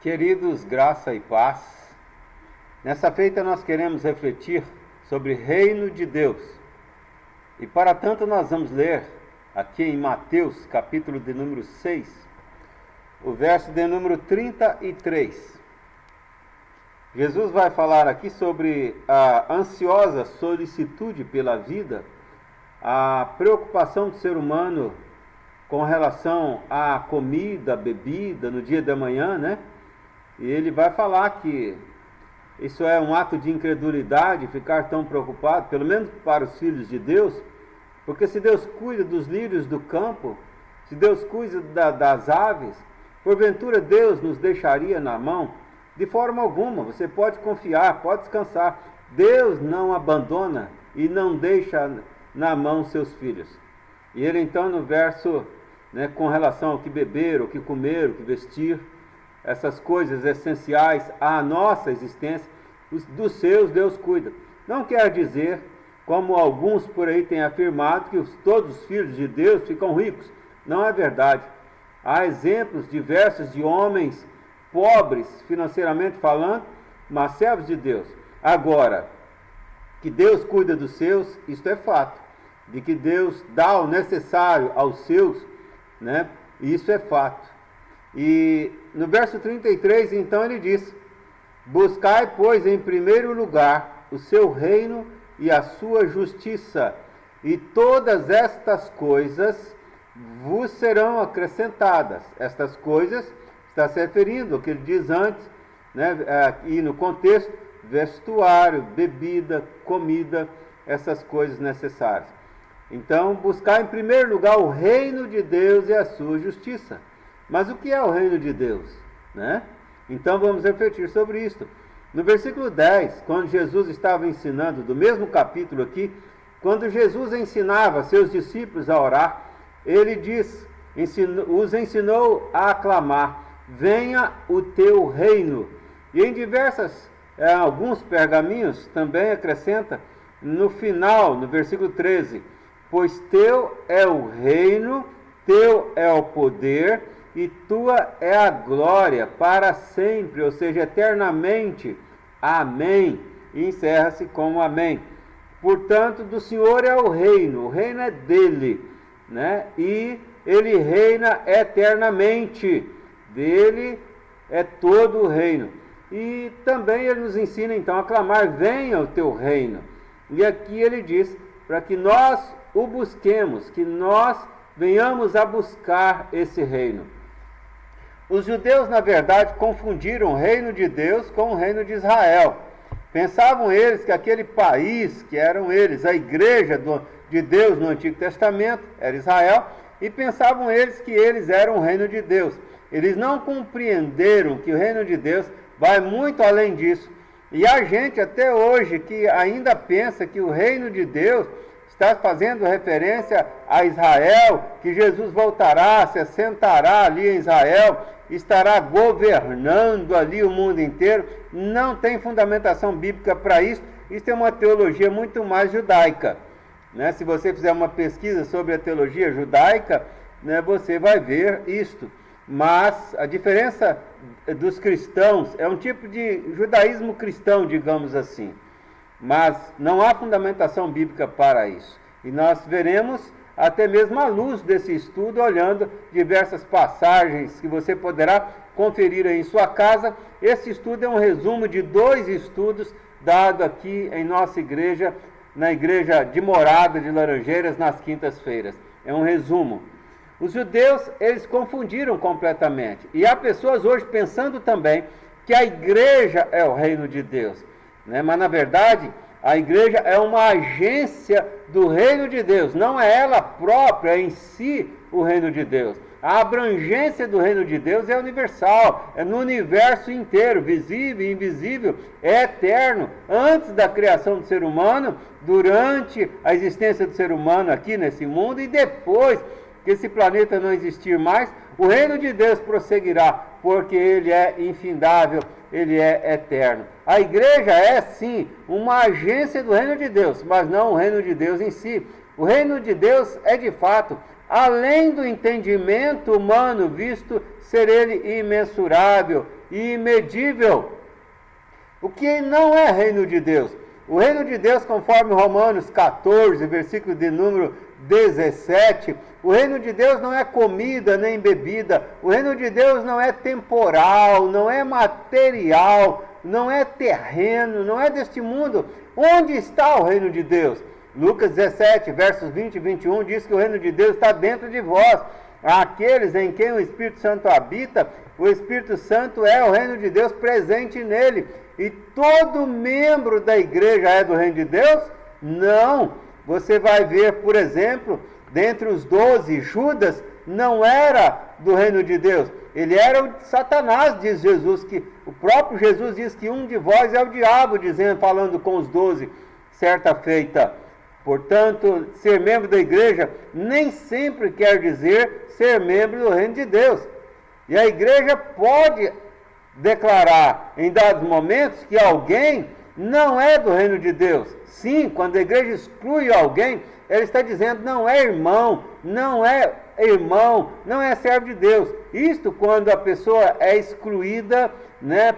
Queridos, graça e paz. Nessa feita nós queremos refletir sobre o reino de Deus. E para tanto nós vamos ler aqui em Mateus, capítulo de número 6, o verso de número 33. Jesus vai falar aqui sobre a ansiosa solicitude pela vida, a preocupação do ser humano com relação à comida, bebida, no dia da manhã, né? E ele vai falar que isso é um ato de incredulidade, ficar tão preocupado, pelo menos para os filhos de Deus, porque se Deus cuida dos lírios do campo, se Deus cuida das aves, porventura Deus nos deixaria na mão? De forma alguma. Você pode confiar, pode descansar. Deus não abandona e não deixa na mão seus filhos. E ele então no verso, com relação ao que beber, o que comer, o que vestir, essas coisas essenciais à nossa existência, dos seus Deus cuida. Não quer dizer, como alguns por aí têm afirmado, que todos os filhos de Deus ficam ricos. Não é verdade. Há exemplos diversos de homens pobres, financeiramente falando, mas servos de Deus. Agora, que Deus cuida dos seus, isto é fato. De que Deus dá o necessário aos seus, isso é fato. E no verso 33, então, ele diz: buscai, pois, em primeiro lugar o seu reino e a sua justiça, e todas estas coisas vos serão acrescentadas. Estas coisas está se referindo ao que ele diz antes, e no contexto, vestuário, bebida, comida, essas coisas necessárias. Então, buscar em primeiro lugar o reino de Deus e a sua justiça. Mas o que é o reino de Deus? Então vamos refletir sobre isso. No versículo 10, quando Jesus estava ensinando, do mesmo capítulo aqui, quando Jesus ensinava seus discípulos a orar, ele os ensinou a aclamar: venha o teu reino. E em alguns pergaminhos também acrescenta no final, no versículo 13, pois teu é o reino, teu é o poder, e tua é a glória para sempre, ou seja, eternamente. Amém. E encerra-se com amém. Portanto, do Senhor é o reino é dele, e ele reina eternamente. Dele é todo o reino. E também ele nos ensina então a clamar: venha o teu reino. E aqui ele diz para que nós o busquemos, que nós venhamos a buscar esse reino. Os judeus, na verdade, confundiram o reino de Deus com o reino de Israel. Pensavam eles que aquele país, que eram eles, a igreja de Deus no Antigo Testamento, era Israel, e pensavam eles que eles eram o reino de Deus. Eles não compreenderam que o reino de Deus vai muito além disso. E a gente até hoje que ainda pensa que o reino de Deus está fazendo referência a Israel, que Jesus voltará, se assentará ali em Israel, estará governando ali o mundo inteiro. Não tem fundamentação bíblica para isso. Isso é uma teologia muito mais judaica. Se você fizer uma pesquisa sobre a teologia judaica, você vai ver isto. Mas a diferença dos cristãos é um tipo de judaísmo cristão, digamos assim. Mas não há fundamentação bíblica para isso. E nós veremos, até mesmo à luz desse estudo, olhando diversas passagens que você poderá conferir aí em sua casa. Esse estudo é um resumo de 2 estudos dados aqui em nossa igreja, na igreja de Morada de Laranjeiras, nas quintas-feiras. É um resumo. Os judeus, eles confundiram completamente. E há pessoas hoje pensando também que a igreja é o reino de Deus. Mas, na verdade, a igreja é uma agência do reino de Deus. Não é ela própria em si o reino de Deus. A abrangência do reino de Deus é universal. É no universo inteiro, visível e invisível. É eterno. Antes da criação do ser humano, durante a existência do ser humano aqui nesse mundo, e depois que esse planeta não existir mais, o reino de Deus prosseguirá, porque ele é infindável, ele é eterno. A igreja é sim uma agência do reino de Deus, mas não o reino de Deus em si. O reino de Deus é de fato além do entendimento humano, visto ser ele imensurável e imedível. O que não é reino de Deus? O reino de Deus, conforme Romanos 14, versículo de número 17, o reino de Deus não é comida nem bebida, o reino de Deus não é temporal, não é material, não é terreno, não é deste mundo. Onde está o reino de Deus? Lucas 17, versos 20 e 21 diz que o reino de Deus está dentro de vós. Aqueles em quem o Espírito Santo habita, o Espírito Santo é o reino de Deus presente nele. E todo membro da igreja é do reino de Deus? Não. Você vai ver, por exemplo, dentre os 12, Judas não era do reino de Deus. Ele era o de Satanás, diz Jesus, que o próprio Jesus diz que um de vós é o diabo, dizendo, falando com os 12, certa feita. Portanto, ser membro da igreja nem sempre quer dizer ser membro do reino de Deus. E a igreja pode declarar em dados momentos que alguém não é do reino de Deus. Sim, quando a igreja exclui alguém, ela está dizendo não é irmão, não é servo de Deus. Isto quando a pessoa é excluída,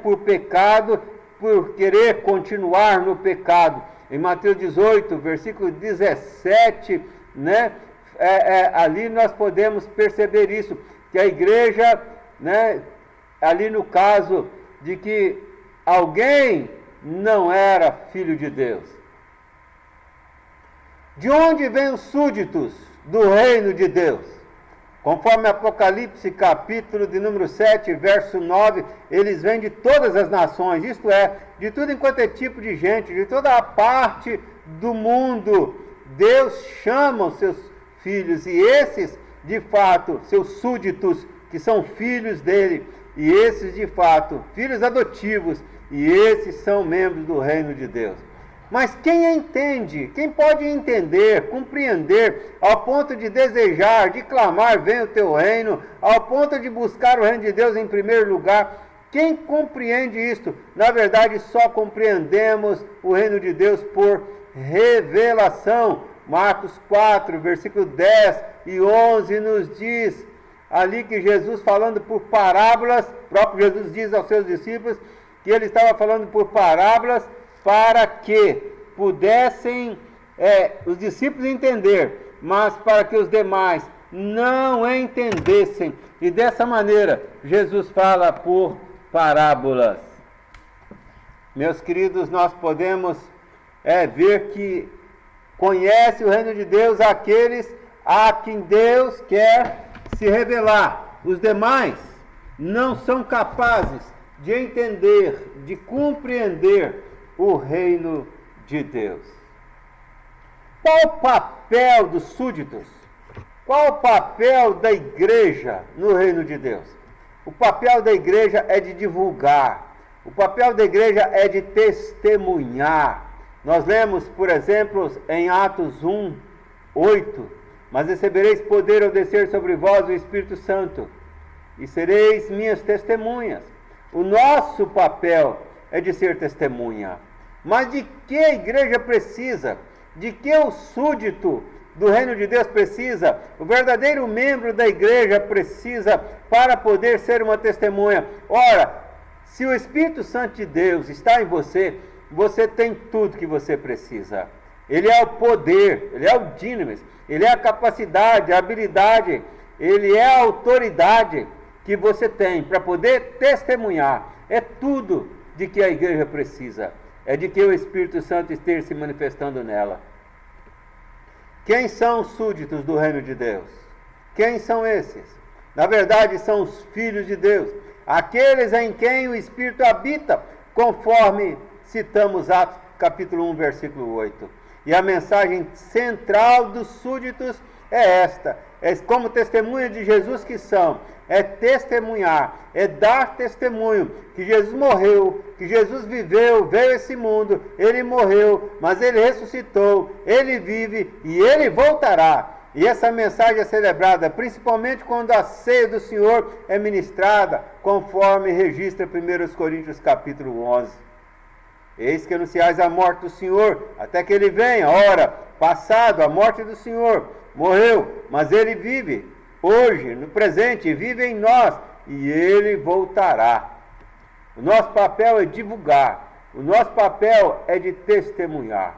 por pecado, por querer continuar no pecado. Em Mateus 18, versículo 17, ali nós podemos perceber isso, que a igreja, ali no caso de que alguém não era filho de Deus. De onde vêm os súditos do reino de Deus? Conforme Apocalipse, capítulo de número 7, verso 9, eles vêm de todas as nações, isto é, de tudo enquanto é tipo de gente, de toda a parte do mundo. Deus chama os seus filhos, e esses, de fato, seus súditos, que são filhos dele, e esses, de fato, filhos adotivos, e esses são membros do reino de Deus. Mas quem entende, quem pode entender, compreender, ao ponto de desejar, de clamar, venha o teu reino, ao ponto de buscar o reino de Deus em primeiro lugar, quem compreende isto? Na verdade, só compreendemos o reino de Deus por revelação. Marcos 4, versículo 10 e 11 nos diz, ali que Jesus falando por parábolas, o próprio Jesus diz aos seus discípulos, que ele estava falando por parábolas, para que pudessem os discípulos entender, mas para que os demais não entendessem. E dessa maneira, Jesus fala por parábolas. Meus queridos, nós podemos ver que conhece o reino de Deus aqueles a quem Deus quer se revelar. Os demais não são capazes de entender, de compreender o reino de Deus. Qual o papel dos súditos? Qual o papel da igreja no reino de Deus? O papel da igreja é de divulgar. O papel da igreja é de testemunhar. Nós lemos, por exemplo, em Atos 1, 8, mas recebereis poder ao descer sobre vós o Espírito Santo, e sereis minhas testemunhas. O nosso papel é de ser testemunha. Mas de que a igreja precisa? De que o súdito do reino de Deus precisa? O verdadeiro membro da igreja precisa para poder ser uma testemunha. Ora, se o Espírito Santo de Deus está em você, você tem tudo que você precisa. Ele é o poder, ele é o dinamis, ele é a capacidade, a habilidade, ele é a autoridade que você tem para poder testemunhar. É tudo de que a igreja precisa. É de que o Espírito Santo esteja se manifestando nela. Quem são os súditos do reino de Deus? Quem são esses? Na verdade, são os filhos de Deus, aqueles em quem o Espírito habita, conforme citamos Atos capítulo 1, versículo 8. E a mensagem central dos súditos é esta: é como testemunha de Jesus que são, é testemunhar, é dar testemunho que Jesus morreu, que Jesus viveu, veio a esse mundo, ele morreu, mas ele ressuscitou, ele vive e ele voltará. E essa mensagem é celebrada principalmente quando a ceia do Senhor é ministrada, conforme registra 1 Coríntios capítulo 11. Eis que anunciais a morte do Senhor, até que ele venha. Ora, passado a morte do Senhor, morreu, mas ele vive hoje, no presente, vive em nós, e ele voltará. O nosso papel é divulgar, o nosso papel é de testemunhar.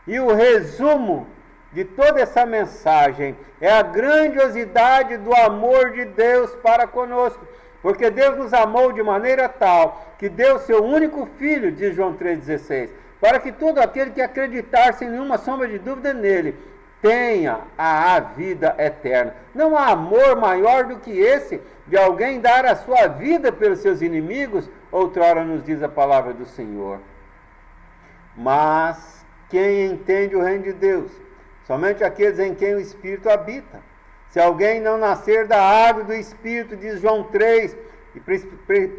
E o resumo de toda essa mensagem é a grandiosidade do amor de Deus para conosco, porque Deus nos amou de maneira tal que deu seu único Filho, diz João 3,16, para que todo aquele que acreditar sem nenhuma sombra de dúvida nele tenha a vida eterna. Não há amor maior do que esse, de alguém dar a sua vida pelos seus inimigos, outrora nos diz a palavra do Senhor. Mas quem entende o reino de Deus? Somente aqueles em quem o Espírito habita. Se alguém não nascer da água do Espírito, diz João 3, e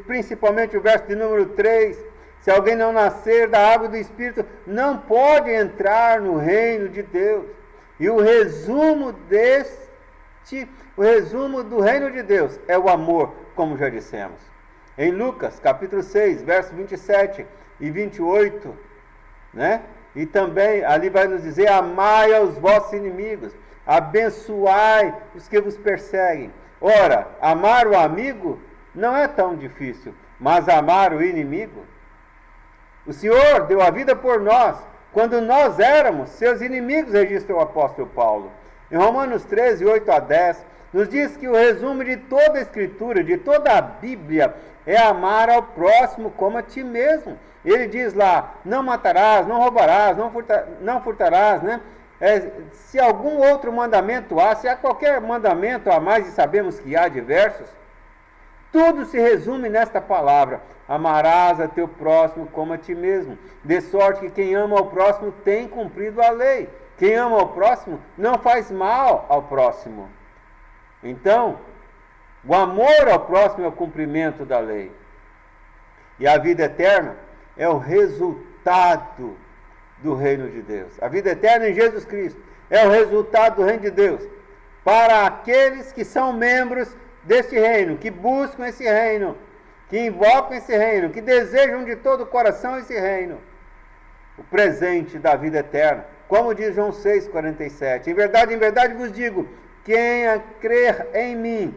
principalmente o verso de número 3, se alguém não nascer da água do Espírito, não pode entrar no reino de Deus. E o resumo do reino de Deus é o amor, como já dissemos. Em Lucas, capítulo 6, versos 27 e 28, né? E também ali vai nos dizer: amai aos vossos inimigos, abençoai os que vos perseguem. Ora, amar o amigo não é tão difícil, mas amar o inimigo? O Senhor deu a vida por nós, quando nós éramos seus inimigos, registra o apóstolo Paulo. Em Romanos 13, 8 a 10, nos diz que o resumo de toda a Escritura, de toda a Bíblia, é amar ao próximo como a ti mesmo. Ele diz lá: não matarás, não roubarás, não furtarás, né? Se algum outro mandamento há, se há qualquer mandamento a mais, e sabemos que há diversos, tudo se resume nesta palavra: amarás a teu próximo como a ti mesmo. De sorte que quem ama ao próximo tem cumprido a lei. Quem ama ao próximo não faz mal ao próximo. Então, o amor ao próximo é o cumprimento da lei. E a vida eterna é o resultado do reino de Deus. A vida eterna em Jesus Cristo é o resultado do reino de Deus para aqueles que são membros deste reino, que buscam esse reino, que invocam esse reino, que desejam de todo o coração esse reino. O presente da vida eterna, como diz João 6,47: em verdade vos digo, quem crer em mim,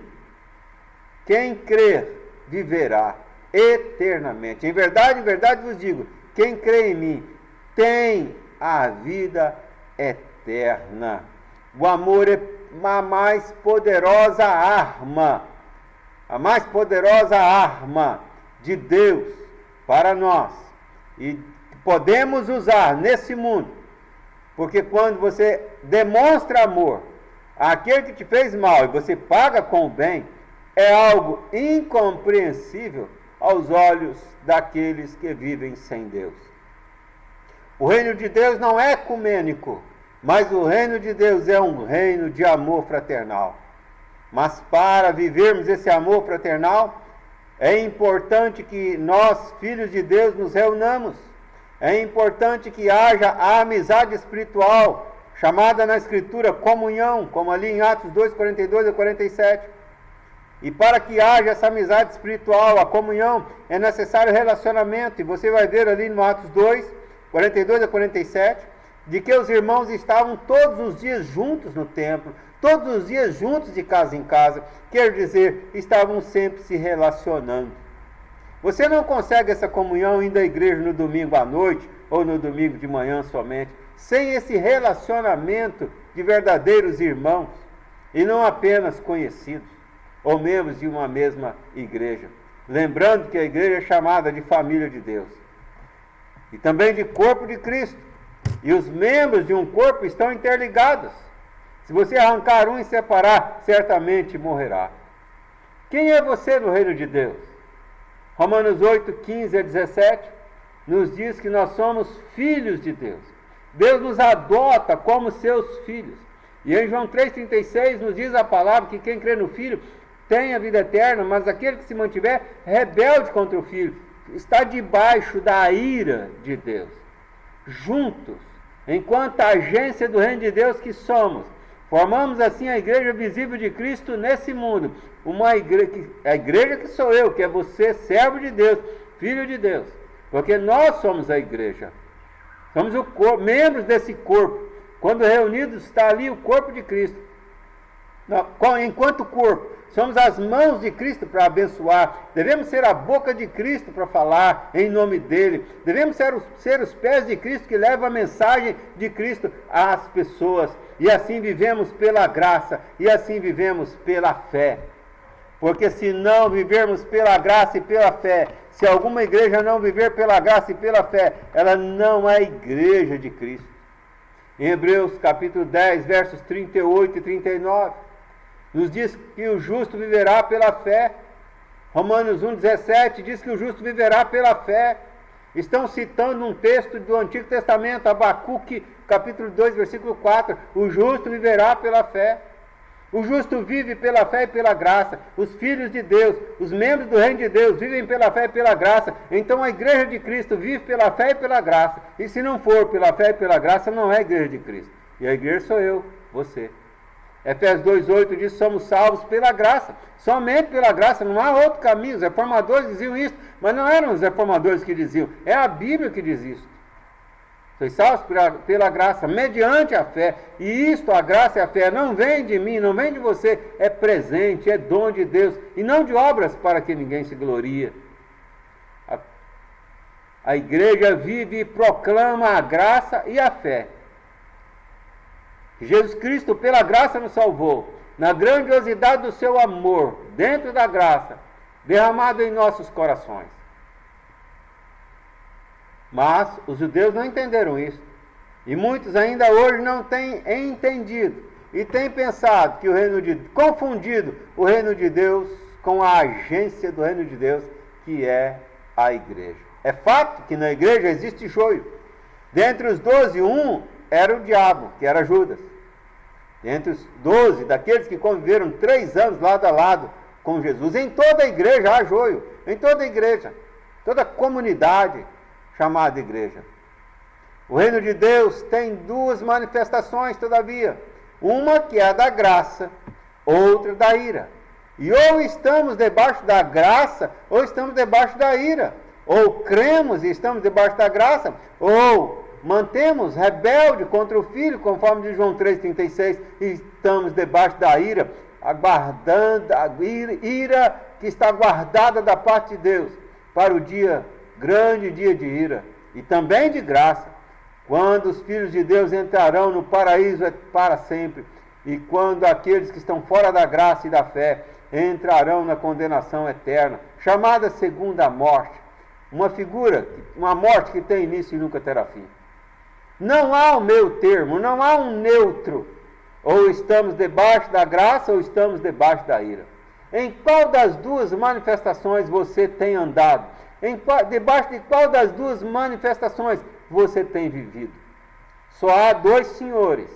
quem crer, viverá eternamente. Em verdade vos digo, quem crê em mim tem a vida eterna. O amor é a mais poderosa arma de Deus para nós, e podemos usar nesse mundo, porque quando você demonstra amor àquele que te fez mal e você paga com o bem, é algo incompreensível aos olhos daqueles que vivem sem Deus. O reino de Deus não é ecumênico, mas o reino de Deus é um reino de amor fraternal. Mas para vivermos esse amor fraternal, é importante que nós, filhos de Deus, nos reunamos. É importante que haja a amizade espiritual, chamada na Escritura comunhão, como ali em Atos 2, 42 a 47. E para que haja essa amizade espiritual, a comunhão, é necessário relacionamento. E você vai ver ali no Atos 2, 42 a 47, de que os irmãos estavam todos os dias juntos no templo, todos os dias juntos de casa em casa, quer dizer, estavam sempre se relacionando. Você não consegue essa comunhão indo à igreja no domingo à noite, ou no domingo de manhã somente, sem esse relacionamento de verdadeiros irmãos, e não apenas conhecidos, ou membros de uma mesma igreja. Lembrando que a igreja é chamada de família de Deus, e também de corpo de Cristo, e os membros de um corpo estão interligados. Se você arrancar um e separar, certamente morrerá. Quem é você no reino de Deus? Romanos 8, 15 a 17 nos diz que nós somos filhos de Deus. Deus nos adota como seus filhos. E em João 3,36 nos diz a palavra que quem crê no Filho tem a vida eterna, mas aquele que se mantiver rebelde contra o Filho está debaixo da ira de Deus. Juntos, enquanto a agência do reino de Deus que somos, formamos assim a igreja visível de Cristo nesse mundo. A igreja que sou eu, que é você, servo de Deus, filho de Deus. Porque nós somos a igreja. Somos o corpo, membros desse corpo. Quando reunidos está ali o corpo de Cristo. Enquanto corpo, somos as mãos de Cristo para abençoar. Devemos ser a boca de Cristo para falar em nome dele. Devemos ser os pés de Cristo que levam a mensagem de Cristo às pessoas. E assim vivemos pela graça, e assim vivemos pela fé. Porque se não vivermos pela graça e pela fé, se alguma igreja não viver pela graça e pela fé, ela não é igreja de Cristo. Em Hebreus capítulo 10, versos 38 e 39, nos diz que o justo viverá pela fé. Romanos 1,17 diz que o justo viverá pela fé. Estão citando um texto do Antigo Testamento, Abacuque capítulo 2, versículo 4. O justo viverá pela fé. O justo vive pela fé e pela graça. Os filhos de Deus, os membros do reino de Deus vivem pela fé e pela graça. Então a igreja de Cristo vive pela fé e pela graça. E se não for pela fé e pela graça, não é igreja de Cristo. E a igreja sou eu, você. Efésios 2,8 diz: somos salvos pela graça, somente pela graça, não há outro caminho. Os reformadores diziam isso, mas não eram os reformadores que diziam, é a Bíblia que diz isso. Sois salvos pela graça, mediante a fé. E isto, a graça e a fé, não vem de mim, não vem de você, é presente, é dom de Deus, e não de obras para que ninguém se glorie. A igreja vive e proclama a graça e a fé. Jesus Cristo, pela graça, nos salvou, na grandiosidade do seu amor, dentro da graça, derramado em nossos corações. Mas os judeus não entenderam isso. E muitos ainda hoje não têm entendido. E têm pensado que confundido o reino de Deus com a agência do reino de Deus, que é a igreja. É fato que na igreja existe joio. Dentre os 12, um era o diabo, que era Judas. Dentre os 12, daqueles que conviveram 3 anos lado a lado com Jesus. Em toda a igreja há joio. Em toda a igreja. Toda a comunidade chamada igreja. O reino de Deus tem 2 manifestações, todavia. Uma que é a da graça, outra da ira. E ou estamos debaixo da graça, ou estamos debaixo da ira. Ou cremos e estamos debaixo da graça, ou mantemos rebelde contra o Filho, conforme diz João 3,36, e estamos debaixo da ira, aguardando a ira que está guardada da parte de Deus, para o grande dia de ira, e também de graça, quando os filhos de Deus entrarão no paraíso para sempre, e quando aqueles que estão fora da graça e da fé entrarão na condenação eterna, chamada segunda morte, uma morte que tem início e nunca terá fim. Não há o meio termo, não há um neutro, ou estamos debaixo da graça ou estamos debaixo da ira. Em qual das 2 manifestações você tem andado? Debaixo de qual das 2 manifestações você tem vivido? Só há 2 senhores: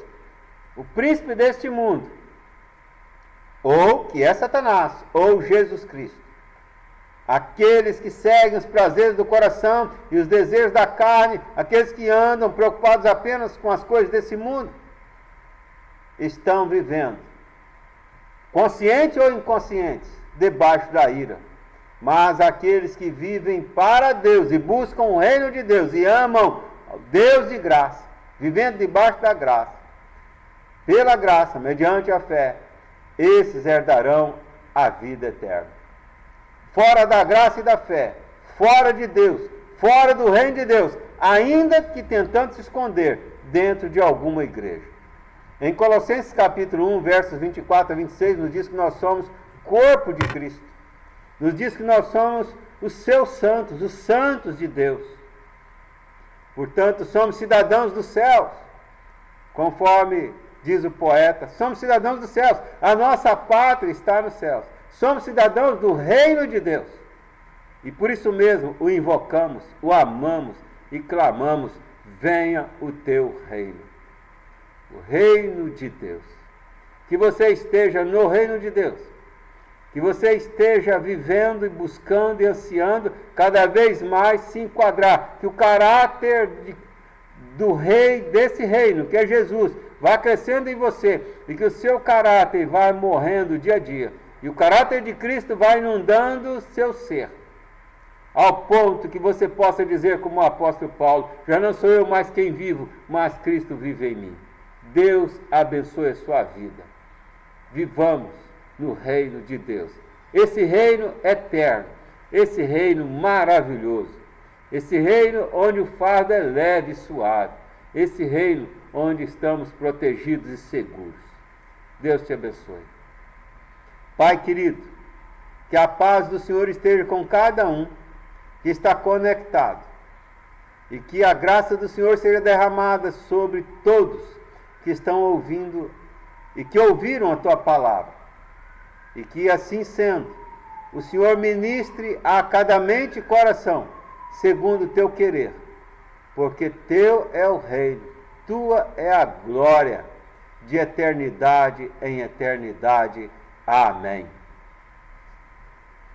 o príncipe deste mundo, ou que é Satanás, ou Jesus Cristo. Aqueles que seguem os prazeres do coração e os desejos da carne, aqueles que andam preocupados apenas com as coisas desse mundo, estão vivendo, conscientes ou inconscientes, debaixo da ira. Mas aqueles que vivem para Deus e buscam o reino de Deus e amam Deus de graça, vivendo debaixo da graça, pela graça, mediante a fé, esses herdarão a vida eterna. Fora da graça e da fé, fora de Deus, fora do reino de Deus, ainda que tentando se esconder dentro de alguma igreja. Em Colossenses capítulo 1, versos 24 a 26, nos diz que nós somos corpo de Cristo. Nos diz que nós somos os seus santos, os santos de Deus. Portanto, somos cidadãos dos céus, conforme diz o poeta. Somos cidadãos dos céus, a nossa pátria está nos céus. Somos cidadãos do reino de Deus. E por isso mesmo o invocamos, o amamos e clamamos: venha o teu reino. O reino de Deus. Que você esteja no reino de Deus. Que você esteja vivendo e buscando e ansiando cada vez mais se enquadrar. Que o caráter do rei desse reino, que é Jesus, vá crescendo em você. E que o seu caráter vá morrendo dia a dia. E o caráter de Cristo vai inundando o seu ser, ao ponto que você possa dizer como o apóstolo Paulo: já não sou eu mais quem vivo, mas Cristo vive em mim. Deus abençoe a sua vida. vivamos no reino de Deus. Esse reino eterno, esse reino maravilhoso, esse reino onde o fardo é leve e suave, esse reino onde estamos protegidos e seguros. Deus te abençoe. Pai querido, que a paz do Senhor esteja com cada um que está conectado e que a graça do Senhor seja derramada sobre todos que estão ouvindo e que ouviram a tua palavra, e que assim sendo, o Senhor ministre a cada mente e coração segundo o teu querer, porque teu é o reino, tua é a glória, de eternidade em eternidade. Amém.